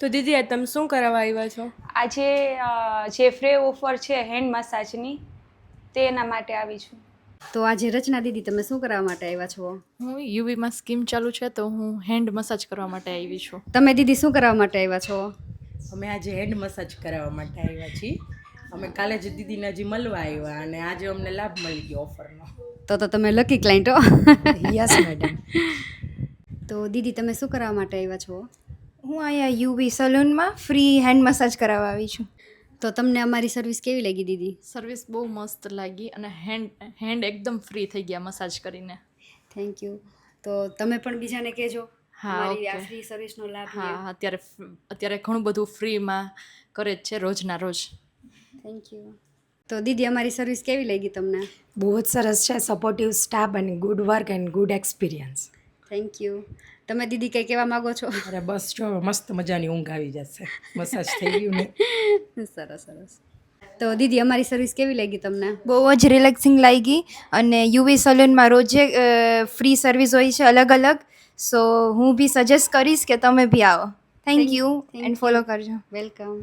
તો દીદી આ તમે શું કરાવવા આવ્યા છો? આજે જે ફ્રી ઓફર છે હેન્ડ મસાજની તેના માટે આવી છું. તો આજે રચના દીદી તમે શું કરવા માટે આવ્યા છો? હું યુવીમાં સ્કીમ ચાલુ છે તો હું હેન્ડ મસાજ કરવા માટે આવી છું. તમે દીદી શું કરવા માટે આવ્યા છો? અમે આજે હેન્ડ મસાજ કરાવવા માટે આવ્યા છીએ. અમે કાલે જ દીદીને હજી મળવા આવ્યા અને આજે અમને લાભ મળી ગયો ઓફરનો. તો તમે લકી ક્લાયન્ટ હો. Yes madam. તો દીદી તમે શું કરવા માટે આવ્યા છો? હું અહીંયા યુવી સલૂનમાં ફ્રી હેન્ડ મસાજ કરાવવા આવી છું. તો તમને અમારી સર્વિસ કેવી લાગી દીદી? સર્વિસ બહુ મસ્ત લાગી અને હેન્ડ એકદમ ફ્રી થઈ ગયા મસાજ કરીને. Thank you. તો તમે પણ બીજાને કહેજો હા, અમારી આ ઓકે. ફ્રી સર્વિસનો લાભ લે. હા, અત્યારે ઘણું બધું ફ્રીમાં કરે જ છે રોજના રોજ. Thank you. તો દીદી અમારી સર્વિસ કેવી લાગી તમને? બહુ જ સરસ છે, સપોર્ટિવ સ્ટાફ અને good work and good experience. Thank you. તમે દીદી કંઈ કહેવા માગો છો? અરે બસ જો મસ્ત મજાની ઊંઘ આવી જશે, મસાજ થઈ ગયું ને. સરસ સરસ. તો દીદી અમારી સર્વિસ કેવી લાગી તમને? બહુ જ રિલેક્સિંગ લાગી અને યુવી સલૂનમાં રોજે ફ્રી સર્વિસ હોય છે અલગ અલગ. સો હું બી સજેસ્ટ કરીશ કે તમે બી આવો. થેન્ક યુ એન્ડ ફોલો કરજો. વેલકમ.